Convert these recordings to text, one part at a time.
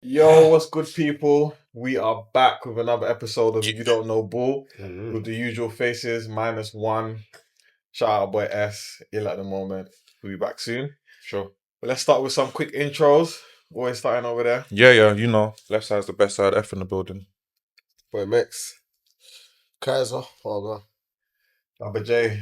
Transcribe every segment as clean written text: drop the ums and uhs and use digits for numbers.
Yo, what's good, people? We are back with another episode of You Don't Know Ball with the usual faces, -1. Shout out, boy S, ill at the moment. We'll be back soon. Sure. But let's start with some quick intros. Always starting over there. Yeah, you know. Left side's the best side, F in the building. Boy, Max. Kaiser. Baba J.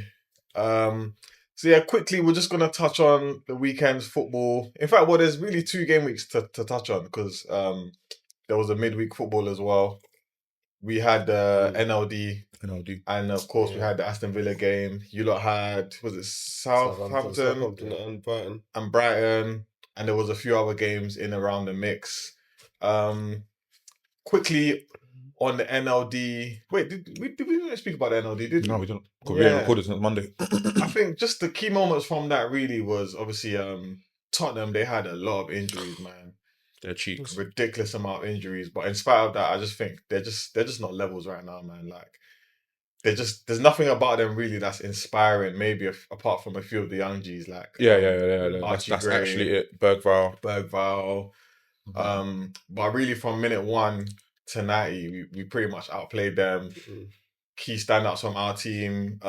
So yeah, quickly, we're just gonna touch on the weekend's football. In fact, well, there's really 2 game weeks to touch on because there was a midweek football as well. We had NLD, and of course we had the Aston Villa game. You lot had, was it Southampton and Brighton, and there was a few other games in around the mix. Quickly on the NLD. Wait, did we speak about the NLD? Did we? No, we didn't. We haven't recorded since Monday. I think just the key moments from that really was obviously Tottenham. They had a lot of injuries, man. Their cheeks. Ridiculous amount of injuries. But in spite of that, I just think they're just not levels right now, man. Like there's nothing about them really that's inspiring. Maybe apart from a few of the young G's, like Yeah. That's Gray, actually it. Bergvall. But really from minute 1 to 90, we pretty much outplayed them. Key standouts from our team,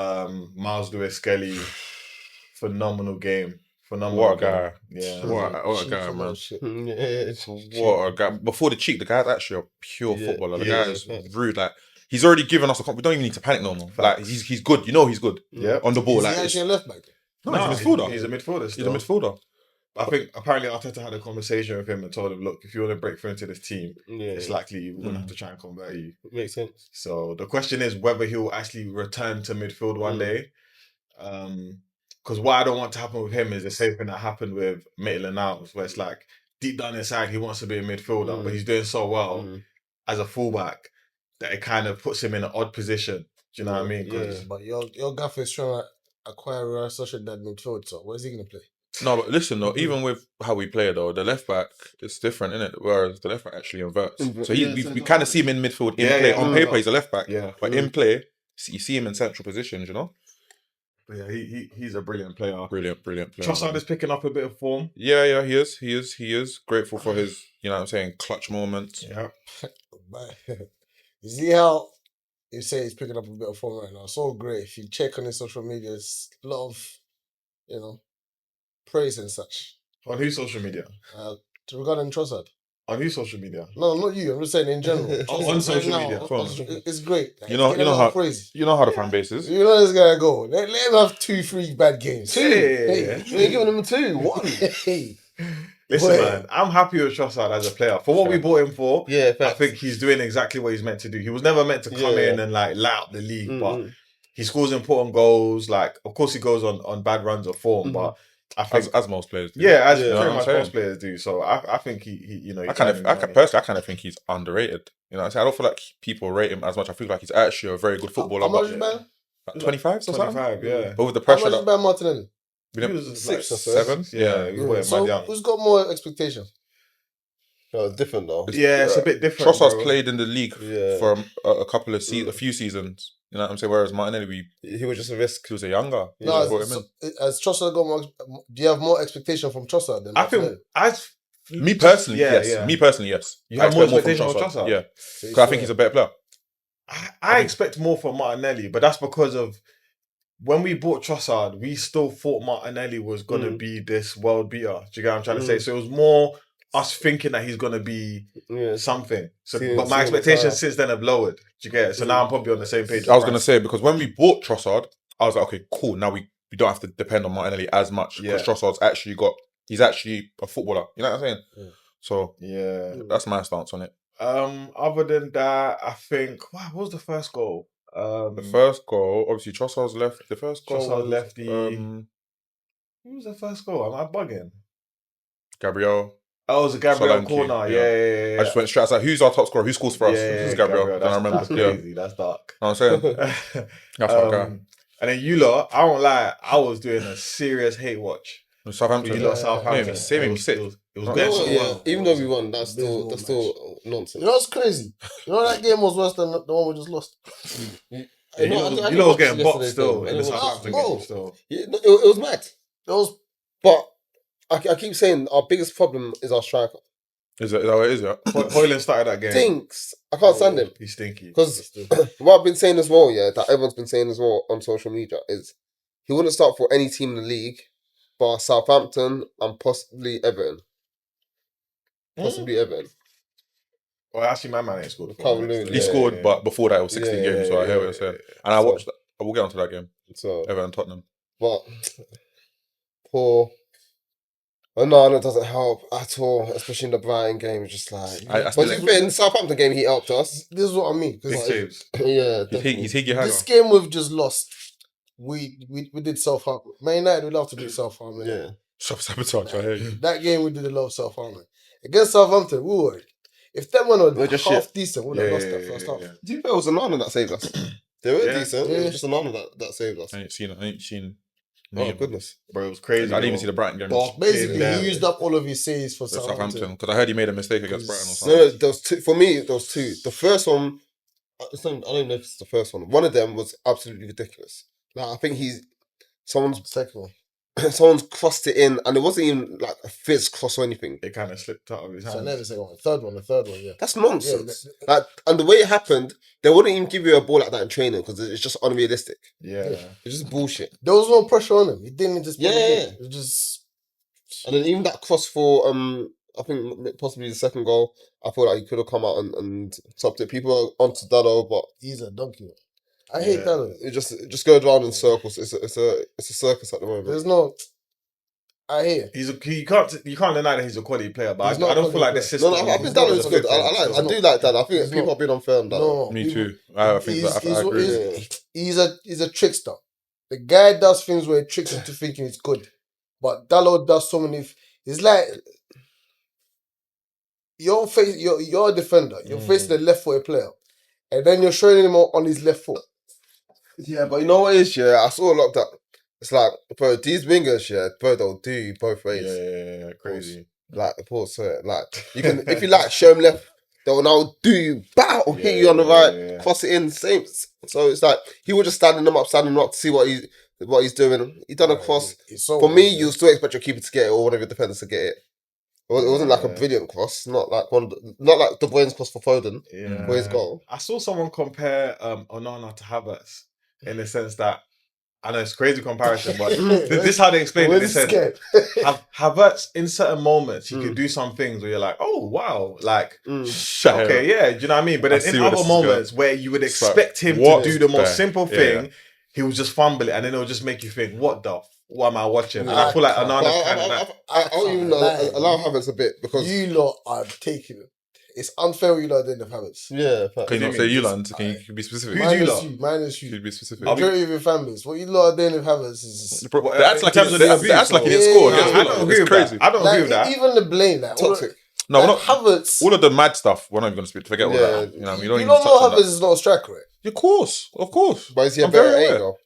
Miles Lewis-Skelly, phenomenal game. What a guy. Yeah. What a guy, man. What a guy. Before the cheek, the guy's actually a pure footballer. The guy is rude. Like, he's already given us a... We don't even need to panic no more. Like, he's good. You know he's good. Yeah. On the ball. Is like, he actually a left back? No, he's a midfielder. He's a midfielder still. He's a midfielder. I think apparently Arteta had a conversation with him and told him, look, if you want to break through into this team, it's likely we're going to have to try and convert you. Makes sense. So the question is whether he'll actually return to midfield one day. Because what I don't want to happen with him is the same thing that happened with Maitland-Niles, where it's like deep down inside he wants to be a midfielder, but he's doing so well as a fullback that it kind of puts him in an odd position. Do you know what I mean? Yeah, but your gaffer is trying to acquire such a dead midfield, so where's he going to play? No, but listen though, even with how we play though, the left back is different, isn't it? Whereas the left back actually inverts. So we kind of see him in midfield in play. On paper, he's a left back. Yeah. But in play, you see him in central positions, you know? But yeah, he's a brilliant player. Brilliant player. Trossard is picking up a bit of form. Yeah, he is. Grateful for his, you know what I'm saying, clutch moments. Yeah. You see how you say he's picking up a bit of form right now? So great. If you check on his social media, it's a lot of, praise and such. On whose social media? Regarding Trossard. On whose social media? No, not you. I'm just saying in general. On social media. It's great. Like, You know how the fan base is. You know this guy go. Let him have 2-3 bad games. Hey. You ain't giving him 2. 1. Hey. Listen, man, I'm happy with Trossard as a player. For what we bought him for, I think he's doing exactly what he's meant to do. He was never meant to come in and like light up the league, but he scores important goals. Like, of course, he goes on bad runs of form, but I think as most players do. Yeah, as pretty much most players do. So I think he I kind of think he's underrated. You know what I'm saying? I don't feel like people rate him as much. I feel like he's actually a very good footballer. How much is man? Like 25 or something? 25, yeah. But with the pressure, how much is Ben Martinelli? He was 6 or 7. Yeah. So who's got more expectation? It's different though. It's a bit different. Trossard's played in the league for a couple of a few seasons. You know what I'm saying? Whereas Martinelli, he was just a risk. He was a younger. Has Trossard got more? Do you have more expectation from Trossard than Martinelli? Me personally, yes. Me personally, yes. You have more expectation from Trossard? Yeah. Because I think he's a better player. I expect more from Martinelli, but that's because of when we bought Trossard, we still thought Martinelli was going to be this world beater. Do you get what I'm trying to say? So it was more us thinking that he's going to be something. So, but my expectations since then have lowered. Do you get it? So now I'm probably on the same page. I was going to say, because when we bought Trossard, I was like, okay, cool. Now we don't have to depend on Martinelli as much because Trossard's he's actually a footballer. You know what I'm saying? Yeah. So that's my stance on it. Other than that, I think, what was the first goal? The first goal, obviously Trossard's left. The first goal Trossard left who was the first goal? Am I bugging? Gabriel. Oh, it was a Gabriel Solanke, corner. Yeah. I just went straight. I was like, who's our top scorer? Who scores for us? This is Gabriel. Then I remember. That's crazy. That's dark. You know what I'm saying? That's my guy. And then you lot, I won't lie, I was doing a serious hate watch. Southampton. You lot, Southampton. It was going so well. Even though we won, that's still nonsense. You know what's crazy? You know that game was worse than the one we just lost. You know was getting boxed still in the Southampton game still. It was mad. But I keep saying our biggest problem is our striker. Is that what it is? Yeah. Hoyland started that game. Stinks. I can't stand him. He's stinky. Because what I've been saying as well, yeah, that everyone's been saying as well on social media is he wouldn't start for any team in the league but Southampton and possibly Everton. Possibly Everton. Well, actually, my man ain't scored. He scored, but before that it was 16 games, so I hear what you're saying. And I watched that. I will get onto that game. So Everton Tottenham. But poor Onana doesn't help at all, especially in the Brighton game. It's just like, but to be fair, in the Southampton game, he helped us. This is what I mean. Big saves. Yeah, he's Higgy Haga. This game we've just lost. We did Southampton. Man United, we love to do Southampton. Yeah. Sabotage, I hear you. That game we did a lot of Southampton. Against Southampton, we were. If them were just half decent, we would have lost that first half. Do you feel it was Onana that saved us? They were decent. Yeah. It was just Onana that saved us. I ain't seen. Oh, goodness. Bro, it was crazy. I didn't even see the Brighton game. But basically, he used up all of his saves for Southampton because I heard he made a mistake against Brighton or something. No, there was two. For me, there was two. The first one, I don't know if it's the first one. One of them was absolutely ridiculous. Like, I think someone's crossed it in, and it wasn't even like a fizz cross or anything. It kind of slipped out of his hand. So the second one, the third one, yeah. That's nonsense. Like, and the way it happened, they wouldn't even give you a ball like that in training because it's just unrealistic. Yeah. It's just bullshit. There was no pressure on him. He didn't just Yeah. It was just. And then even that cross for I think possibly the second goal, I feel like he could have come out and stopped it. People are onto Dado, but He's a donkey. I hate Dado. It just goes around in circles. It's a circus at the moment. There's no. I hate it. You can't deny that he's a quality player, but I don't feel like the system. No, I think Dado is good. I do like that. I think people have been unfair on that. No, me too. I think I agree. He's a trickster. The guy does things where he tricks you into thinking it's good, but Dalot does so many. It's like you're a defender. You're facing a left-footed player, and then you're showing him on his left foot. Yeah, but you know what it is, yeah? I saw a lot of that. It's like, bro, these wingers, yeah, bro, they'll do you both ways. Yeah, crazy. Like, pause, like, you can, if you like, show them left, they'll now do you, bow, hit you on the right, cross it in, same. So it's like, he was just standing them up to see what he's doing. He done a cross. For me, you still expect your keeper to get it or one of your defenders to get it. It wasn't like a brilliant cross, not like De Bruyne's cross for Foden, for his goal. I saw someone compare Onana to Havertz in the sense that, I know it's a crazy comparison, but this is how they explain it. They said Havertz in certain moments he could do some things where you're like, oh wow, like okay, yeah, do you know what I mean? But then in other moments where you would expect him to do the most simple thing, he would just fumble it, and then it would just make you think, what am I watching? And I feel like Onana's kind of that. I don't even allow Havertz a bit because you lot are taking it. It's unfair what you lot didn't have Havertz. Yeah. Can you not say you lot? Can you be specific? Who's you lot? Minus you. Can you be specific? Majority of your families. What you lot are doing with Havertz is... That's like he didn't score. I don't agree with that. I don't agree with that. Even the blame, toxic. No, we're not. Havertz. All of the mad stuff, we're not even going to speak. Forget all that. You know, you don't know Havertz is not a striker, right? Of course. But is he a better 8 though?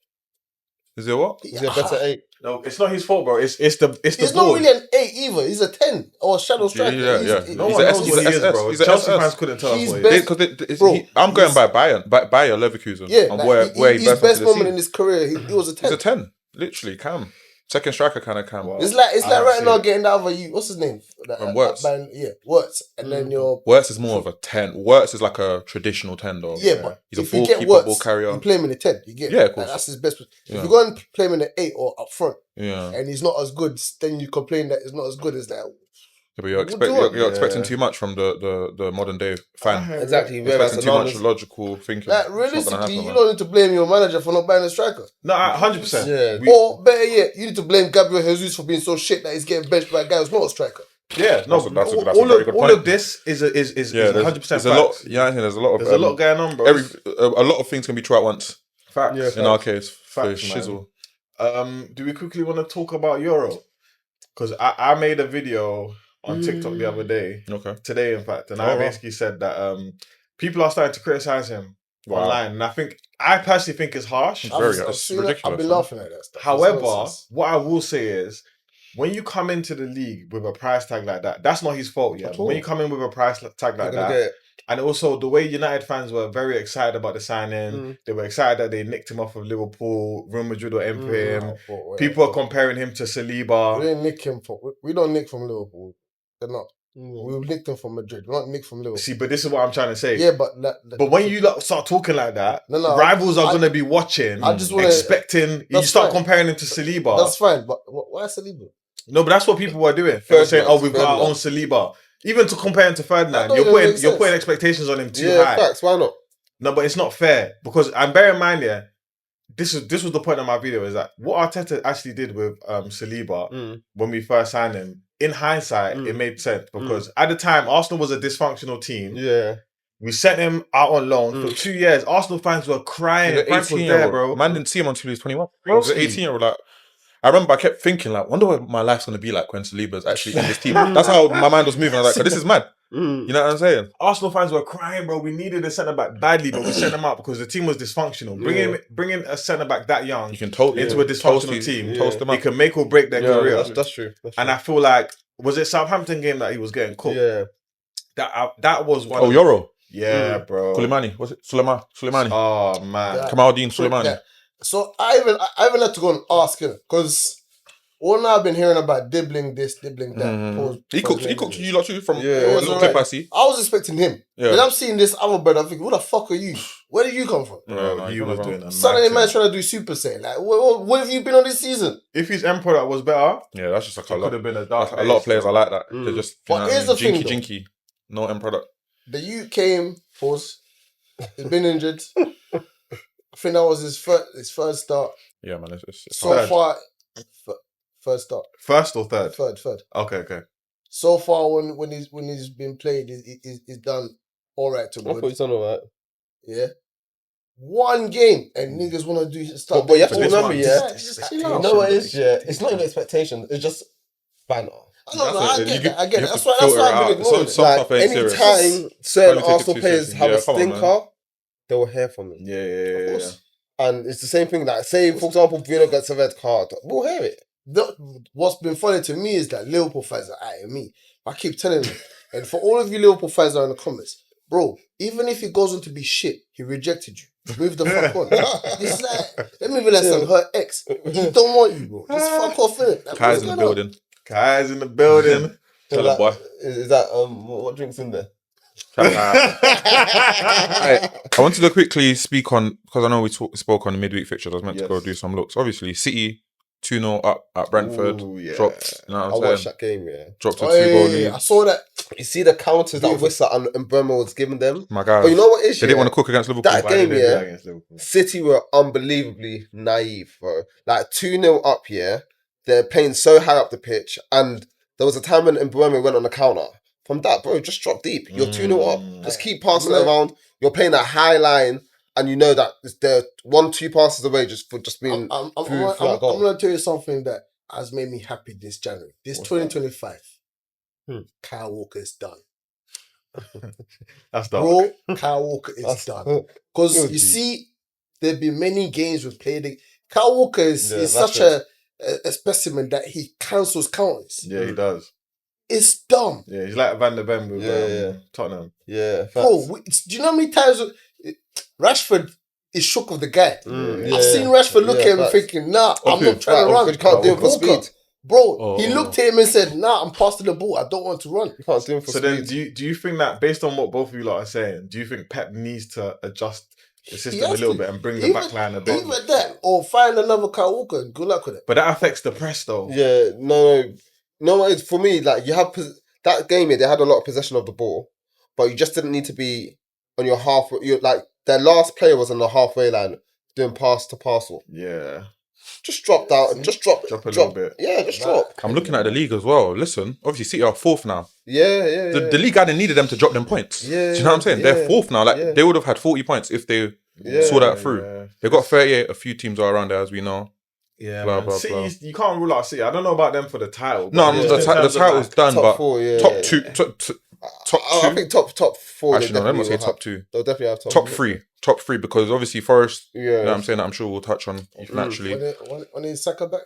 Is he a what? Is he a better 8? No, it's not his fault, bro. It's the He's board. not really an 8 either. He's a 10 or a shadow striker. No one knows what he is, bro. Chelsea fans couldn't tell us what he is. I'm going by Bayer Leverkusen. Yeah, where his best moment in his career, he was a 10. He's a 10. Literally, Cam. Second striker kind of Cam. It's like right now getting that other what's his name? Wirtz. Wirtz. And then Wirtz is more of a 10. Wirtz is like a traditional 10 though. Yeah, but he's a ball keeper, ball carrier. You play him in a 10. You get of course. That's his best. If you go and play him in an 8 or up front, and he's not as good, then you complain that it's not as good as that. Yeah, but you're expecting too much from the modern day fan. Exactly. You're expecting too much logical thinking. Like, realistically, you don't need to blame your manager for not buying a striker. No, 100%. Yeah. Or better yet, you need to blame Gabriel Jesus for being so shit that he's getting benched by a guy who's not a striker. Yeah, no, that's a very good point. All of this is 100% there's a lot. Yeah, I think there's a lot going on, bro. A lot of things can be true at once. Facts. In our case, for Facts, shizzle. Do we quickly want to talk about Euro? Because I made a video on TikTok the other day. Okay. Today, in fact, and I basically said that people are starting to criticize him online, and I personally think it's harsh. It's ridiculous. I've been laughing at that stuff. However, what I will say is, when you come into the league with a price tag like that, that's not his fault. Yeah, when you come in with a price tag like that, and also the way United fans were very excited about the signing, they were excited that they nicked him off of Liverpool, Real Madrid or him. People are comparing him to Saliba. We didn't nick him we don't nick from Liverpool. They're not. We nicked him from Madrid. We're not nicked from Liverpool. See, but this is what I'm trying to say. Yeah, but when you start talking like that, No, rivals are going to be watching, I just wanna- expecting. You start fine. comparing him to Saliba. That's fine, but why Saliba? No, but that's what people were doing. They were saying, Ferdinand, we've got our own Saliba. Even to compare him to Ferdinand, don't you're even make putting sense. expectations on him too Yeah, high. facts. Why not? No, but it's not fair because, and bear in mind, yeah, this was the point of my video, is that what Arteta actually did with Saliba when we first signed him, in hindsight, it made sense because at the time, Arsenal was a dysfunctional team. Yeah. We sent him out on loan for 2 years. Arsenal fans were crying. The Frank was there, bro. Man didn't see him until he was 21. He was an 18-year-old. Like, I remember I kept thinking, like, wonder what my life's going to be like when Saliba's actually in this team. That's how my mind was moving. I was like, this is mad. You know what I'm saying? Arsenal fans were crying, bro. We needed a centre-back badly, but we sent him out because the team was dysfunctional. Bringing a centre-back that young You can totally into a dysfunctional team, toast them it up. can make or break their career. That's true. And I feel like, was it Southampton game that he was getting cooked? Yeah. That was one. Oh, Yoro. Yeah, bro. Suleimani. Was it Suleimani? Oh, man. Kamaldeen Suleimani. Yeah. So I even had to go and ask him because all I've been hearing about dribbling this, dribbling that. He cooked you lot too from a it was little alright. clip I see. I was expecting him. Yeah. Then I'm seeing this other brother. I'm thinking, who the fuck are you? Where did you come from? Bro, he was doing a Suddenly, mad man, thing. trying to do Super Saiyan. Like, what have you been on this season? If his end product was better, Yeah, that's just like it could have been a dark. a lot of players are like that. They're just But here's the thing, though. jinky. No end product. The youth came, pause. He's been injured. I think that was his first start. Yeah, man. It's So hard. far, first start. First or third? Third. Okay. So far, when he's been played, he's done all right to I thought good. he's done all right. Yeah. One game and niggas want to do stuff. But you have to But this remember, one- yeah. Just You chill out. know what it is, yeah. It's not even expectation. It's just banter. I don't know. I You get get- that. I get you that. have That's to why filter it I've been out. ignoring it. Some Like, stuff ain't serious. anytime certain Don't take it Arsenal too players seriously. have Yeah, a come on, man. stinker, they will hear from them. Yeah. And it's the same thing. Like, say, for example, Villa gets a red card, we'll hear it. What's been funny to me is that Liverpool fans are eyeing me. I keep telling them, and for all of you Liverpool fans that are in the comments, bro, even if he goes on to be shit, he rejected you. Move the fuck on. It's like, let me realize some her ex. He don't want you, bro. Just fuck off, innit? Like, Kai's what's in the going on? building. Kai's in the building. Tell him, boy. Is that what drinks in there? I wanted to quickly speak on, because I know we spoke on the midweek fixtures. I was meant to go Yes. do some looks. Obviously, City 2-0 up at Brentford. Ooh, yeah. Dropped. You know I what I'm watched saying? that game, yeah. Dropped a Oh, 2-goal yeah, lead. I saw that. You see the counters that Beautiful. Whistler and Bremer was giving them. My guys. But you know what is, They didn't want to cook against Liverpool. That Why did game, they do that yeah. against Liverpool? City were unbelievably naive, bro. Like 2-0 up, yeah. They're playing so high up the pitch, and there was a time when Mbeumo went on the counter. From that, bro, just drop deep. You're 2-0 up. Just keep passing it around. You're playing a high line, and you know that they're 1-2 passes away just being I'm through that goal. going to tell you something that has made me happy this January. This 2025. Kyle Walker is done. That's dark. Bro, Kyle Walker is That's- done. Because Oh, you gee. see, there've been many games we've played. Kyle Walker is Yeah, such that's a specimen that he cancels counters. Yeah, he does. It's dumb. Yeah, he's like Van der Ven with Yeah. Tottenham. Yeah, Bro, do you know how many times Rashford is shook of the guy? I've seen Rashford look at him thinking, nah, I'm Okay, not trying to run. You can't do it for Walker. speed. Bro, he looked at him and said, nah, I'm passing the ball. I don't want to run. You can't do it for So speed. then, do you think that based on what both of you lot are saying, do you think Pep needs to adjust the system a has little to. bit and bring the Even- back line a bit? Either that or find another Kyle Walker and good luck with it. But that affects the press though. Yeah, no. It's for me, like, you have that game here, they had a lot of possession of the ball, but you just didn't need to be on your half. You like, their last player was on the halfway line doing pass to parcel. Yeah. Just drop down, just drop Drop a little bit. Yeah, just drop. I'm looking at the league as well. Listen, obviously City are fourth now. Yeah. The league hadn't needed them to drop them points. Yeah, Do you know what I'm saying? yeah, They're fourth now. Like yeah. they would have had 40 points if they saw that through. Yeah. They got 38. A few teams are around there, as we know. Yeah, Blah, man. blah, City, you can't rule out City. I don't know about them for the title. No, but the in terms of, title's like, done, top but 4, yeah. top two, top two. I think top 4. Actually, no, let me say top 2. They'll definitely have Top 3. Top 3 because obviously Forest. Yeah. You know what I'm saying? I'm sure we'll touch on naturally. When is Saka back?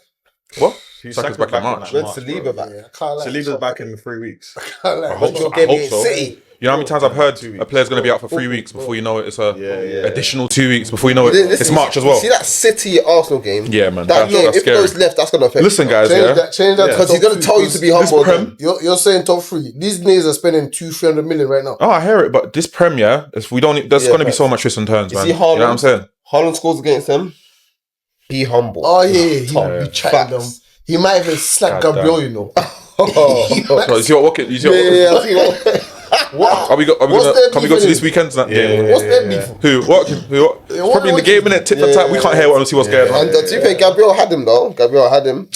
What? Saka's back in March. When's Saliba back? Yeah, I can't lie. Saliba's back in 3 weeks. I can't lie. I hope so. City. You know how many times I've heard 2 weeks. a player's going to be out for 3 weeks before you know it? It's a Yeah. additional 2 weeks before you know it. Listen, It's March as well. See that City Arsenal game? Yeah, man. That game, if it scary. goes left, that's gonna affect. Listen, guys, Change yeah. that. Because he's gonna tell you to be humble. Prem- You're saying top 3. These niggas are spending 200-300 million right now. Oh, I hear it, but this Prem, yeah, if we don't, there's going to be so much twists and turns, You man. see You know what I'm saying? Haaland scores against them. Be humble. Oh yeah, Top he be chatting them. facts. He might even slap God Gabriel, you know. So, you see what Watkins? You see what? Yeah, I see what. What? Are we What's gonna? their Can we beef go to in this it? weekend's that game? What's their beef? Who? What? It's probably in the game, innit? Tit for tat. We can't hear what. See what's going on. And to be fair, Gabriel had him though. Gabriel had him.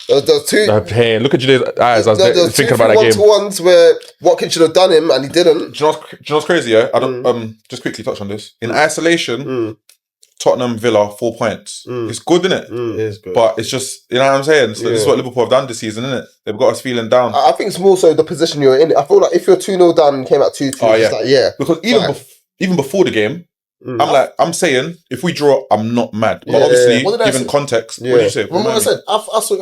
There's two. Hey, look at Julia's eyes. I was There's thinking about that game. 1-to-1s where Watkins should have done him and he didn't. Do you know what's crazy? Yeah, I don't. Just quickly touch on this. In isolation, Tottenham Villa 4 points. It's good, isn't it? It is good. But it's just, you know what I'm saying. So this is what Liverpool have done this season, isn't it? They've got us feeling down. I think it's more so the position you're in. I feel like if you're 2-0 down and came out 2-2, it's like, yeah. Because even before the game, I'm saying if we draw, I'm not mad. But Yeah. obviously, What did I given say? context, what Yeah. did you say? Remember what I said? I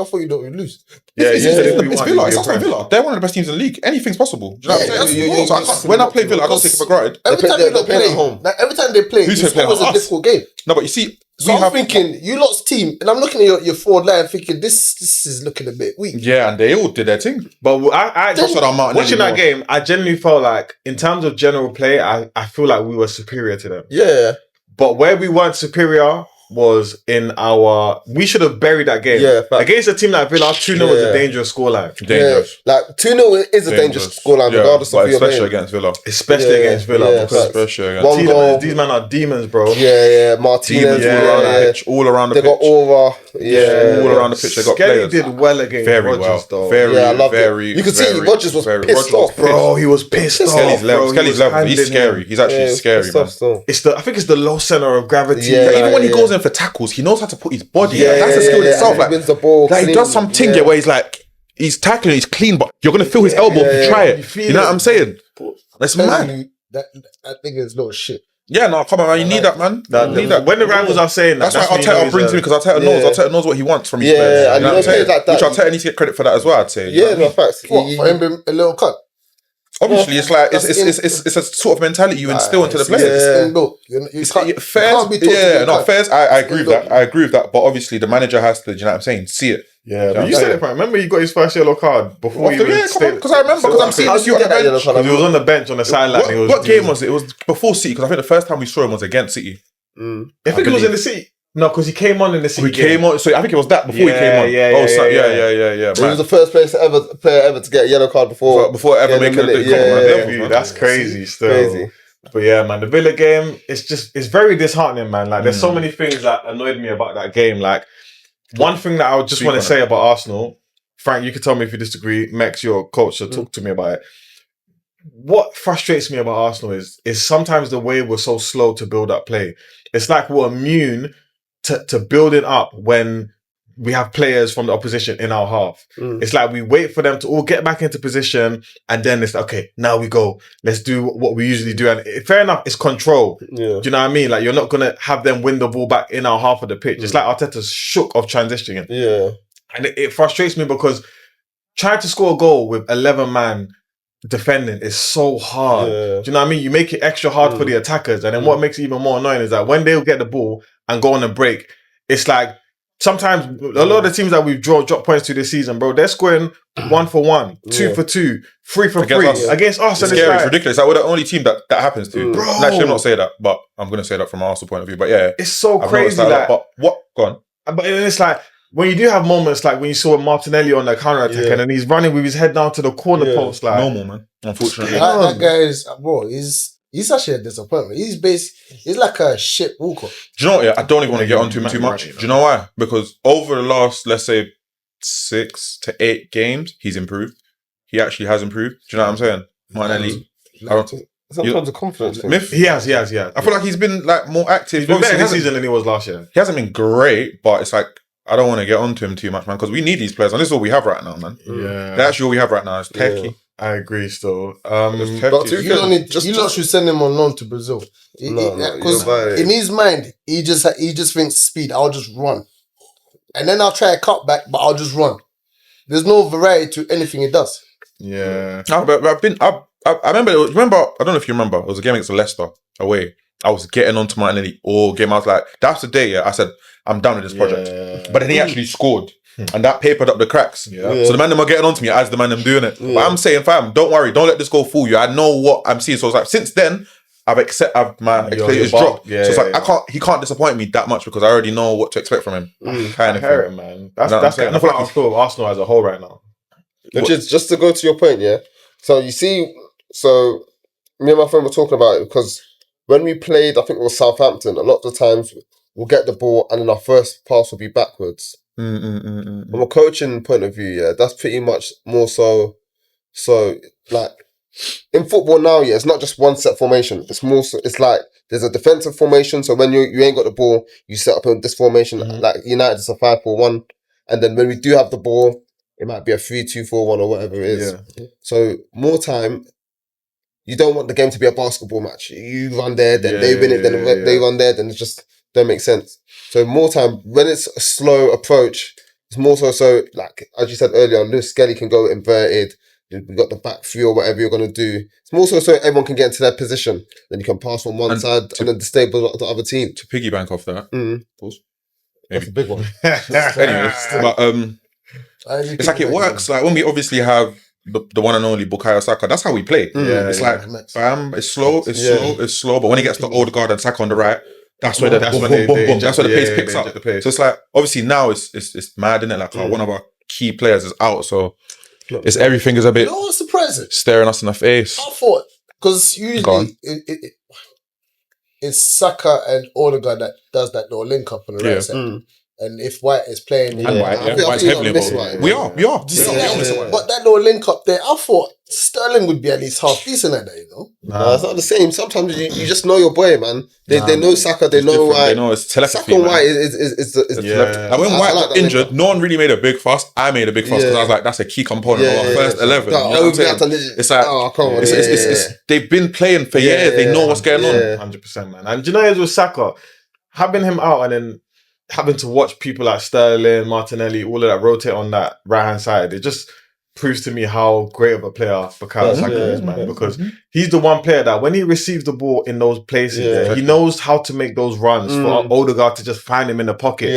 thought you don't lose. It's Yeah. Villa. It's Aston Villa. They're one of the best teams in the league. Anything's possible. Do you know what I'm saying? that's So I can't- when I play Villa, I don't take it for granted. Every time they're they playing play, at home. like, every time they play, Who's it's playing always at a us? difficult game. No, but you see, So I'm thinking, you lot's team, and I'm looking at your forward line thinking, this is looking a bit weak. yeah, and they all did their thing. But I Just on Martinelli watching that more. game, I genuinely felt like, in terms of general play, I feel like we were superior to them. Yeah. But where we weren't superior was in our... We should have buried that game. Yeah, fact. Against a team like Villa, 2-0 was a dangerous scoreline. Dangerous. Yeah. Like 2-0 is a dangerous scoreline, regardless but of who you're especially playing. against Villa. Especially against Villa. Yeah, because Especially against One goal. these men are demons, bro. Yeah, Martinez. Demons all around the pitch. All around the They pitch. got over. Yeah. All around the pitch. They got Skelly players. did well against Very Rodgers, well. though. Very, Yeah, I loved it. very. You could see very, Rodgers was very- pissed Rodgers was off, Bro, he was pissed off. Skelly's level. bro. He Skelly's was level. He's handing scary. him. He's actually scary, man. I think it's the low center of gravity. Yeah, Like, even when he yeah. goes in for tackles, he knows how to put his body. Yeah, Like, that's a yeah, skill in yeah, itself. and Like, he wins the ball he clean. does something where he's like, he's tackling, he's clean, but you're gonna feel his elbow if you try You it. feel You know it. what I'm saying? That's mad. That thing is little shit. Yeah, no, come on, man. You need that, man. You need that. When the rivals are saying that, That's why when you know Arteta he's brings me because Arteta knows what he wants from his Yeah, players. and You know you what I'm know, saying? players like that- Which Arteta needs to get credit for that as well, I'd say. You know Yeah, what I mean? no facts. What, for him being a little cut? Obviously, it's like That's it's a sort of mentality you instill into the players. It's inbuilt. You can't, Fairs, be taught to yeah, be no, cut. fairs. I agree with Look. that. I agree with that. But obviously, the manager has to. Do you know what I'm saying? See it. Yeah, but you said it, man. Remember he got his first yellow card before he Yeah, even come on, stayed. because I remember because I'm seeing How this did you you on get the that yellow bench. card? Because he was on the bench on the sideline. What game was it? It was before City because I think the first time we saw him was against City. I think it was in the City. No, because he came on in the City. He came on, so I think it was that before he came on. Yeah. Yeah. He was the first player ever to get a yellow card before ever getting making a minute. big comment. Yeah, man. that's crazy still. Crazy. But yeah, man, the Villa game, it's very disheartening, man. Like, there's so many things that annoyed me about that game. Like, one thing that I would just Speak want to on say about Arsenal, Frank, you can tell me if you disagree. Mex, your coach, so talk to me about it. What frustrates me about Arsenal is sometimes the way we're so slow to build up play. It's like we're immune to building up when we have players from the opposition in our half. It's like we wait for them to all get back into position and then it's like, okay, now we go. Let's do what we usually do. And fair enough, it's control. Yeah. Do you know what I mean? Like, you're not going to have them win the ball back in our half of the pitch. It's like Arteta's shook of transitioning. Yeah. And it frustrates me because trying to score a goal with 11 man defending is so hard. Yeah. Do you know what I mean? You make it extra hard for the attackers. And then what makes it even more annoying is that when they'll get the ball and go on a break, it's like sometimes a lot of the teams that we've dropped points to this season, bro, they're scoring 1 for 1, 2 for 2, 3 for 3 against us. It's And scary. it's It's like, ridiculous. Like, we're the only team that happens to. Bro. Actually, I'm not saying that, but I'm going to say that from an Arsenal point of view. But yeah, it's so I've crazy. noticed that a lot. Like, But what? Go on. but it's like, when you do have moments like when you saw Martinelli on the counter attack and then he's running with his head down to the corner post, like Normal, man. Unfortunately. That guy is, bro, he's actually a disappointment. He's like a shit walker. Do you know what? Yeah, I don't even want to get onto him too much. Do you know why? Because over the last, let's say, 6 to 8 games, he's improved. He actually has improved. Do you know what I'm saying? Martinelli. Sometimes a confidence thing. Myth. he has. I feel like he's been like more active. He's been better Obviously, this season than he was last year. He hasn't been great, but it's like I don't want to get onto him too much, man, because we need these players, and this is all we have right now, man. Yeah, That's all we have right now. It's techie. I agree. Still, But You lot should send him on loan to Brazil. No, Because you're right. in his mind, he just thinks speed. I'll just run. and then I'll try a cutback, but I'll just run. There's no variety to anything he does. Yeah. No, but I remember, I don't know if you remember, it was a game against Leicester away. I was getting onto Martinelli all game. I was like, that's the day, I said, I'm done with this project. Yeah. But then he actually scored. And that papered up the cracks. Yeah. So the man them are getting onto me as the man them doing it. But I'm saying, fam, don't worry, don't let this go fool you. I know what I'm seeing. So it's like, since then, my expectations dropped. Yeah, so it's like, he can't disappoint me that much because I already know what to expect from him. Kind of hear it, man. That's kind of how I feel of Arsenal as a whole right now. Which is, just to go to your point, yeah. So you see, me and my friend were talking about it because when we played, I think it was Southampton, a lot of the times we'll get the ball and then our first pass will be backwards. From a coaching point of view, yeah, that's pretty much more so like in football now, yeah, it's not just one set formation. It's more so, it's like there's a defensive formation. So when you ain't got the ball, you set up in this formation. Like United, it's a 5-4-1, and then when we do have the ball, it might be a 3-2-4-1 or whatever it is. Yeah. So more time, you don't want the game to be a basketball match. You run there, then they win it, then they run there, then it just don't make sense. So more time, when it's a slow approach, it's more so like, as you said earlier, Lewis Skelly can go inverted. We've got the back three or whatever you're going to do. It's more so everyone can get into their position. Then you can pass from one side and then destabilize the other team. To piggyback off that. That's a big one. Anyways, but it's like it works. Like when we obviously have the one and only Bukayo Saka, that's how we play. It's like, bam, it's slow, it's slow. But when he gets to Odegaard and Saka on the right, that's where the pace picks up. So it's like, obviously now it's mad, isn't it? Like one of our key players is out, so it's everything is a bit. You know what's surprising? Staring us in the face. I thought, because usually it's Saka and Odegaard that does that little link up on the right side. And if White is playing, and White's heavily involved. We are. Do you see that? But that little link up there, I thought Sterling would be at least half decent at that, you know? No, it's not the same. Sometimes you just know your boy, man. They know Saka, they know White. They know it's telepathy. Saka and White is telepathy. And when White got injured, no one really made a big fuss. I made a big fuss because I was like, that's a key component of our first 11. You know what I'm saying? It's like, come on. They've been playing for years. They know what's going on. 100%, man. And do you know, it was Saka, having him out and then having to watch people like Sterling, Martinelli, all of that rotate on that right-hand side, it just proves to me how great of a player Bukayo Saka is, man. Because he's the one player that when he receives the ball in those places, he knows how to make those runs for Odegaard to just find him in the pocket.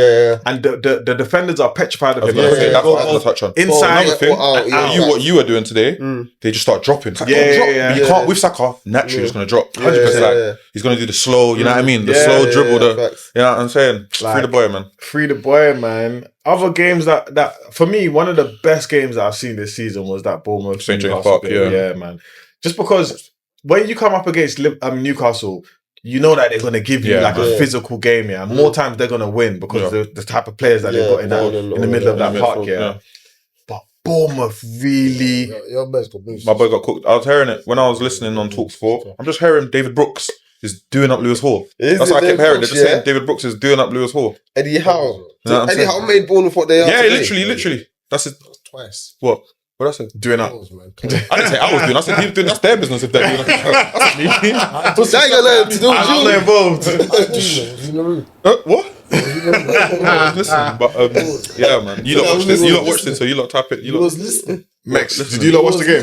And the defenders are petrified of him. That's what I was touch on. Inside, what you were doing today, they just start dropping. You can't with Saka. Naturally, just gonna drop. 100%. He's gonna do the slow. You know what I mean? The slow dribble. You know what I'm saying? Free the boy, man. Free the boy, man. Other games that for me, one of the best games that I've seen this season was that Bournemouth St. James Newcastle Park. game. Yeah, man. Just because when you come up against Newcastle, you know that they're going to give you a physical game. Yeah, more times they're going to win because of the type of players that they've got in the middle of that park. Yeah. But Bournemouth really, my boy got cooked. I was hearing it when I was listening on Talksport. I'm just hearing David Brooks is doing up Lewis Hall. That's what I kept hearing. They're just saying David Brooks is doing up Lewis Hall. Eddie Howe. Eddie Howe made Bournemouth what they are. Yeah, today. literally. That's it. Twice. What did I say? doing up. I didn't say I was doing. I said he was doing. That's their business if they're doing. That's me. What's that got nothing to do with I'm you? not involved. What? Listen, but yeah, man. You lot watched this. You lot watched this, so you lot tap it. You lot was listening. Max, did you lot watch the game?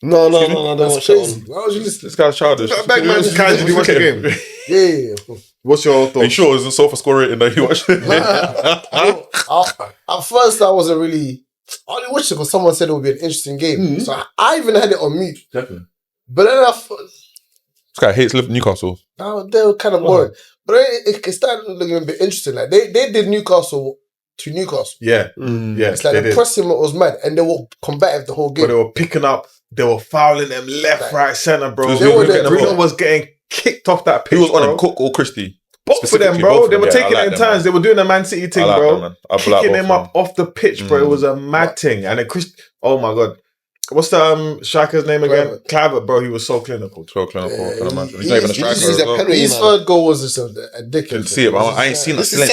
No, I don't watch Crazy. it. Why was you listening? This guy's childish. Kai, did you watch the game? Yeah. What's your Are you thoughts? sure it was a sofa score rating that you watched? At first, I wasn't really. I only watched it because someone said it would be an interesting game. So I even had it on mute. Definitely. But then I thought, This guy hates Newcastle. they were kind of boring. But it started looking a bit interesting. Like they did Newcastle to Newcastle. Yeah. Yeah. It's like the pressing was mad, and they were combative the whole game. But they were picking up, they were fouling them left, right, centre, bro. Bruno was getting kicked off that pitch. Who was on bro. him, Cook or Christie? Both for them, bro. They were taking it in turns. They were doing the Man City thing, bro. Kicking him up off the pitch, bro. It was a mad thing. And then oh my God. What's the striker's name again? Clivert, bro. He was so clinical. So clinical, I can imagine. He's not even a striker as well. His third goal was just a dickhead. Didn't see it, but I ain't seen that. This is a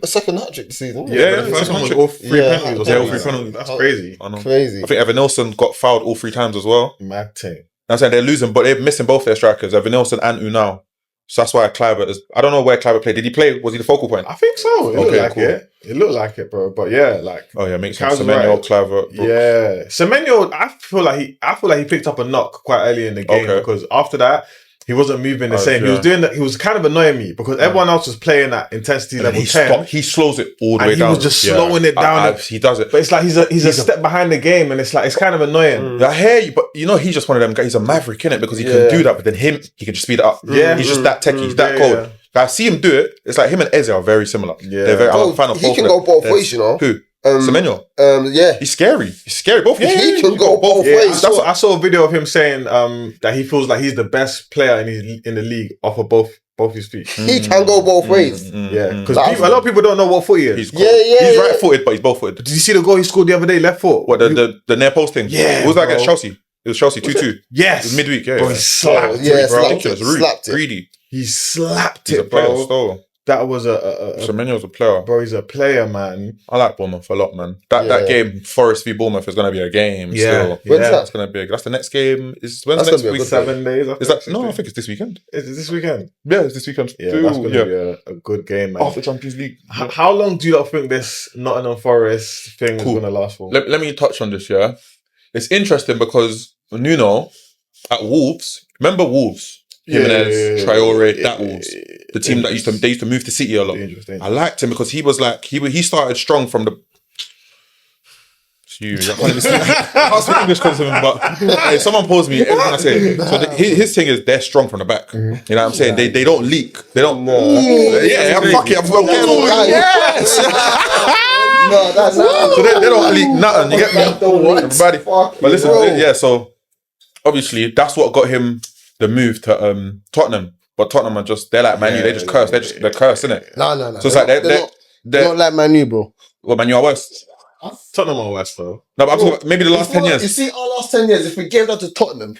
second hat-trick this season. Yeah, the first one was all three penalties. Yeah, all three penalties. That's crazy. I know. Crazy. I think Evan Nilsson got fouled all 3 times as well. Mad thing. I'm saying they're losing, but they're missing both their strikers, Evan Nilsson and Unal. So that's why Kluivert is. I don't know where Kluivert played. Did he play? Was he the focal point? I think so. It looked like cool. it. It looked like it, bro. But yeah, like Makes sense. Semenyo, Kluivert. Yeah, Semenyo. I feel like he picked up a knock quite early in the game because after that he wasn't moving the same. Yeah. He was doing that. He was kind of annoying me because everyone else was playing at intensity level 10. He slows it all the way down. He was just slowing it down. He does it, but it's like he's a step behind the game, and it's kind of annoying. I hear you, but he's just one of them guys. He's a maverick, innit? Because he can do that, but then he can just speed it up. Yeah, he's just that techie. He's that cold. Yeah. I see him do it. It's like him and Eze are very similar. Yeah, they're very. I'm a fan of both. He can go both ways, you know. Who? Semenyo. Yeah, he's scary. Both. He can go both ways. I saw a video of him saying that he feels like he's the best player in the league off of both his feet. He can go both ways. Yeah, because a lot of people don't know what foot he is. He's right-footed, but he's both-footed. Did you see the goal he scored the other day? Left foot. What the near post thing? Yeah. What was that against Chelsea? It was Chelsea 2-2. Yes. It was midweek. Yeah. Bro, he slapped it. Slapped it. Greedy. He slapped it, bro. Player, that was Semenyo's a player. Bro, he's a player, man. I like Bournemouth a lot, man. That game, Forest v Bournemouth, is going to be a game still. When's that? It's going to be that's the next game. When's the next week? 7 days. Is that? No, I think it's this weekend. Is it this weekend? Yeah, it's this weekend. Yeah, that's going to be a good game, man. After Champions League. How long do you not think this Nottingham Forest thing is going to last for? Let me touch on this, yeah? It's interesting because Nuno at Wolves, remember Wolves? Jimenez, Traore, that Wolves. The team that used to move to City a lot. I liked him because he was like he started strong from the. I can't speak English because of him, but hey, someone pause me everything I say. So his thing is they're strong from the back. You know what I'm saying? They don't leak. They don't. Yeah, fuck it. Yes. No, that's not. So they don't leak nothing. You get me? Everybody. But listen, yeah. So obviously that's what got him the move to Tottenham. But Tottenham are they're like Man U. They just curse. They're cursed, innit? No. So it's like they're not like Man U, bro. Well, Man U are worse. Tottenham are worse, though. No, but I'm talking about maybe the last 10 years. You see, our last 10 years, if we gave that to Tottenham,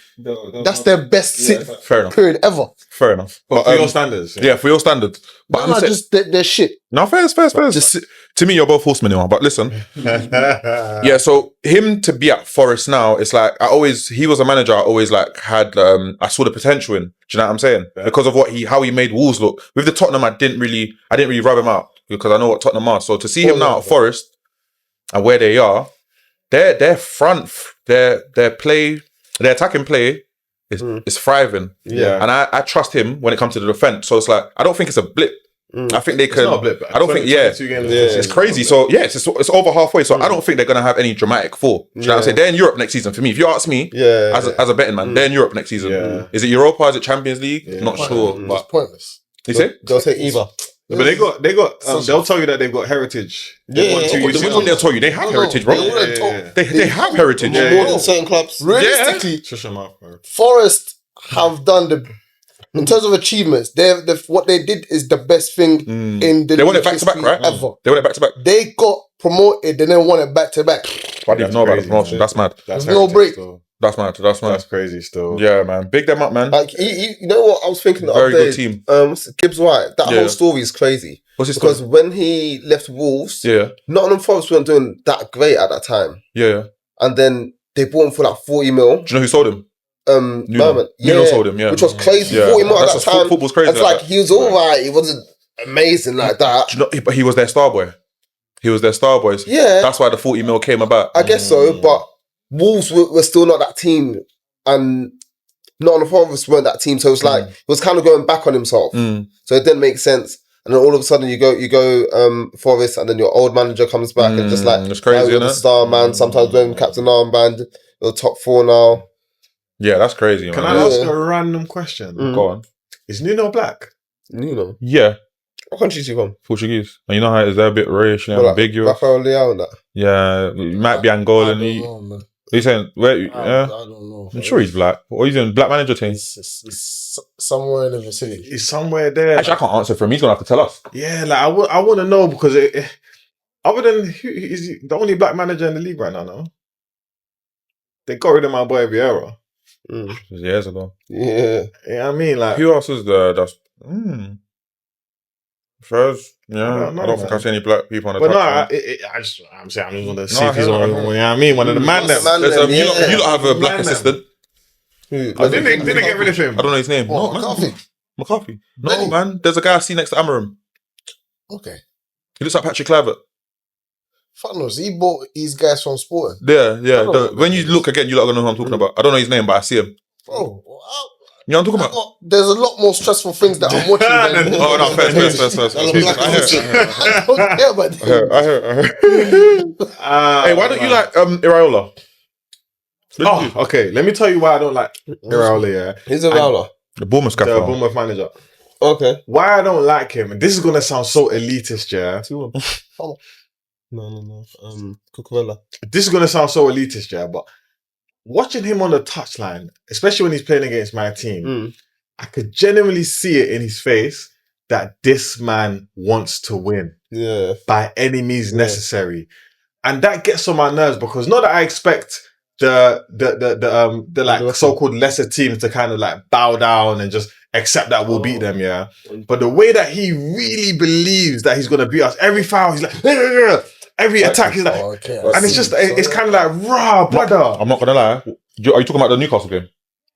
that's their best fair enough. period ever. Fair enough. But for your standards. Yeah, for your standards. But I'm just they're shit. No, fair. To me, you're both horsemen, but listen. Yeah, so him to be at Forest now, it's like he was a manager I always like had I saw the potential in. Do you know what I'm saying? Yeah. Because of how he made Wolves look. With the Tottenham, I didn't really rub him out because I know what Tottenham are. So to see him now at Forest and where they are, their front, their attacking play is thriving. Yeah. And I trust him when it comes to the defense. So it's like I don't think it's a blip. I think they can. It's not a blip. I don't think. It's crazy. So it's over halfway. So I don't think they're gonna have any dramatic fall. Do you know what I'm saying? They're in Europe next season. For me, if you ask me, as a betting man, they're in Europe next season. Yeah. Is it Europa? Is it Champions League? Not sure. But It's pointless. you say? They'll say either. But they got. They'll tell you that they've got heritage. Yeah. They'll tell you they have heritage, bro. They have heritage. More than certain clubs. Realistically, Shush them up, bro. Forest have done in terms of achievements, what they did is the best thing in the They won it back to back, right? Ever. They won it back to back. They got promoted and then won it back to back. I didn't know about the promotion. That's mad. That's no break. Still. That's mad. That's crazy still. Yeah, man. Big them up, man. Like you know what I was thinking the Very other good day? team. Gibbs White. That whole story is crazy. What's his because story? when he left Wolves, Nottingham Forest weren't doing that great at that time. Yeah. And then they bought him for like 40 mil. Do you know who sold him? Nuno sold him, which was crazy. 40 mil at that time. Football's crazy. It's like he was all right. He wasn't amazing like that. Do you know, but he was their star boy. He was their sar boys. Yeah. That's why the 40 mil came about. I guess so, but Wolves were still not that team. And Nottingham Forest weren't that team. So it's like, it was kind of going back on himself. So it didn't make sense. And then all of a sudden you go Forest, and then your old manager comes back and just like, it's crazy, you're the star man. Sometimes when captain armband, you're top 4 now. Yeah, that's crazy. Can I ask a random question? Go on. Is Nuno black? Nuno? Yeah. What country is he from? Portuguese. And you know how it is, they're a bit racially ambiguous. Rafael Leao and that? Yeah, it might be Angolan. I don't know, man. What are you saying? Where? I don't know. I'm sure he's black. What are you doing? Black manager team? It's somewhere in the vicinity. He's somewhere there. Actually, I can't answer for him. He's going to have to tell us. Yeah, like I want to know because other than is he the only black manager in the league right now, no? They got rid of my boy Vieira. Years ago. Yeah. Yeah, I mean, like, who else is there? That's first. Yeah, I don't think I see any black people on the. But no, I'm just going to see if he's on. You know what I mean? One of the man them. You don't have a black assistant. Didn't they get rid of him? I don't know his name. Oh, McCarthy. McCarthy. No, Benny. man. There's a guy I see next to Amarim. Okay. He looks like Patrick Kluivert. Fuck knows. He bought these guys from Sporting. Yeah. I don't know When you look again, you're not going to know who I'm talking about. I don't know his name, but I see him. Bro, You know what I'm talking about? there's a lot more stressful things that I'm watching. than- Oh, no, first. I don't care about them. I hear. Hey, why don't you like Iraola? Oh, okay. Let me tell you why I don't like Iraola, yeah. He's a Iraola. The Bournemouth The guy. Bournemouth manager. Okay. Why I don't like him, and this is going to sound so elitist, yeah. No. Cucurella. This is going to sound so elitist, yeah, but watching him on the touchline, especially when he's playing against my team, I could genuinely see it in his face that this man wants to win. Yeah. By any means necessary. And that gets on my nerves because not that I expect the like so-called lesser teams to kind of like bow down and just accept that we'll beat them, yeah. But the way that he really believes that he's gonna beat us, every foul he's like every attack he's like, and it's just it's kind of like raw, brother. I'm not gonna lie. Are you talking about the Newcastle game?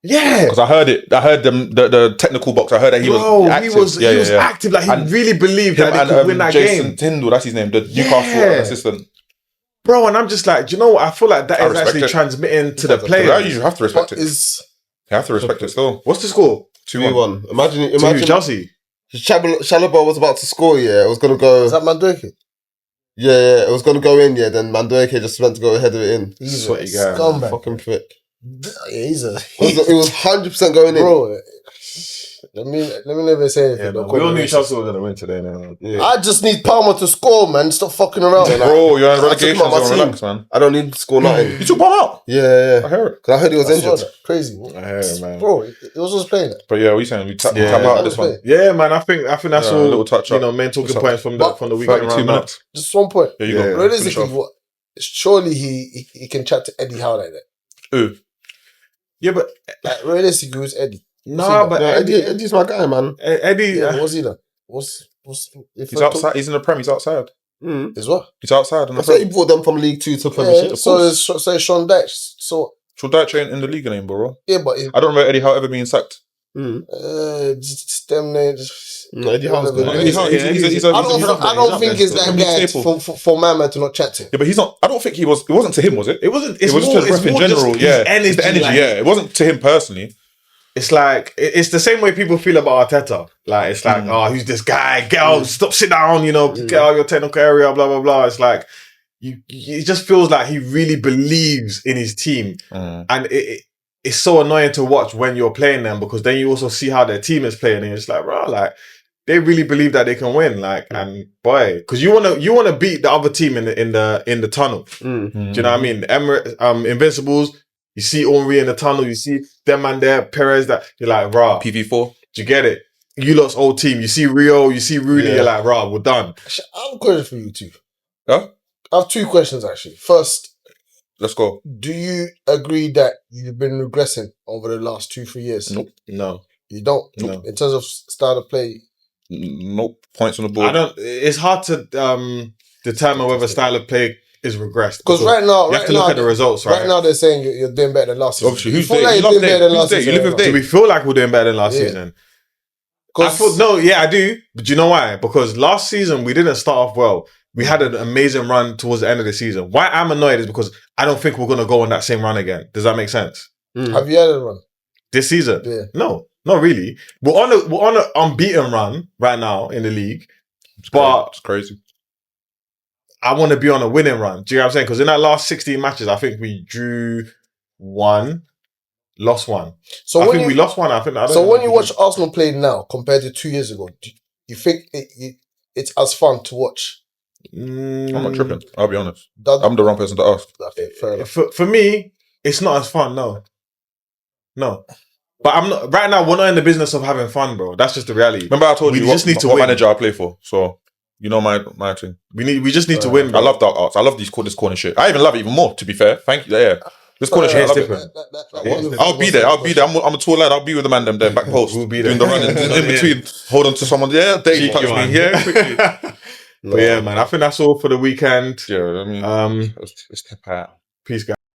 Yeah, because I heard it. I heard the technical box. I heard that he was active. He was active. Like he really believed that they could win that Jason game. Tyndall, that's his name, the Newcastle assistant. Bro, and I'm just like, do you know what? I feel like that is actually transmitting to the players. You have to respect it. You have to respect it still. What's the score? 2-1. Imagine Chelsea. Chalobah was about to score. Yeah, it was gonna go. Is that Madueke? Yeah, it was gonna go in. Yeah, then Madueke just went to go ahead of it in. He's Sweaty a guy, scumbag. Fucking prick. Yeah, It was 100% going in. Bro, let me never say anything. Yeah, we all knew Chelsea were gonna win today. Now. Yeah. I just need Palmer to score, man. Stop fucking around. Bro, you're in relegation zone. Relax, man. I don't need to score nothing. You took Palmer out. Yeah. I heard it. Because I heard he was injured. Crazy. I heard it, man. Bro, it was just playing it. But yeah, what are you saying? We tap out this one. Yeah, man. I think that's all. Little touch up. Main talking points from the weekend. 32 minutes. Just 1 point. There you go. Realistically, surely he can chat to Eddie Howe like that. Who? Yeah, but like realistically, who's Eddie? but Eddie's my guy, man. Eddie, what's he done? What's he's outside. He's in the Prem. He's outside. Is what? He's outside. I thought he brought them from League 2 to Premiership. So is Sean Dyche. So Sean Dyche ain't in the league anymore, bro. Yeah, but I don't remember Eddie Howe ever being sacked. Just them names. Eddie Howe's good. I don't think it's that guy for man to not chat to. Yeah, but he's not. I don't think he was. It wasn't to him, was it? It wasn't. It was just to the ref in general. Yeah, it's the energy. Yeah, it wasn't to him personally. It's like it's the same way people feel about Arteta. Like it's like, oh, who's this guy? Get out, stop, sit down. You know, get out of your technical area. Blah blah blah. It's like it just feels like he really believes in his team, and it's so annoying to watch when you're playing them because then you also see how their team is playing, and it's like, bro, like they really believe that they can win. Like, and boy, because you wanna beat the other team in the tunnel. Do you know what I mean? Emery, Invincibles. You see Henry in the tunnel. You see them man there, Perez. That you're like, rah. PV4. Do you get it? You lot's old team. You see Rio. You see Rudy. You're like, rah, we're done. I have a question for you too. Huh? I have 2 questions actually. First, let's go. Do you agree that you've been regressing over the last 2-3 years? Nope. No. You don't? No. In terms of style of play? Nope. Points on the board. It's hard to determine whether style of play is regressed. Because right now, you have to look at the results, right? Right now, they're saying you're doing better than last season. Obviously, who's Dave? You love Dave. You live with Dave. Do we feel like we're doing better than last season? I do. But do you know why? Because last season, we didn't start off well. We had an amazing run towards the end of the season. Why I'm annoyed is because I don't think we're going to go on that same run again. Does that make sense? Have you had a run? This season? Yeah. No, not really. We're on an unbeaten run right now in the league. But it's crazy. I want to be on a winning run. Do you know what I'm saying? Because in that last 16 matches, I think we drew 1, lost 1. So I think we lost 1. When you watch Arsenal play now compared to 2 years ago, do you think it's as fun to watch? I'm not tripping. I'll be honest. I'm the wrong person to ask. Okay, fair enough. For me, it's not as fun. No. But I'm not. Right now, we're not in the business of having fun, bro. That's just the reality. Remember, I told you just need to what win. Manager I play for. So you know my thing. We just need to win. Bro. I love dark arts. I love this corner shit. I even love it even more. To be fair, thank you. Yeah. This corner shit, I love it. I'll be there. I'm a tall lad. I'll be with the man them there back post. We'll be there. Doing the running in between. Hold on to someone. Yeah, they touch me. Yeah, quickly. But yeah, man. I think that's all for the weekend. Yeah, I mean, let's tap out. Peace, guys.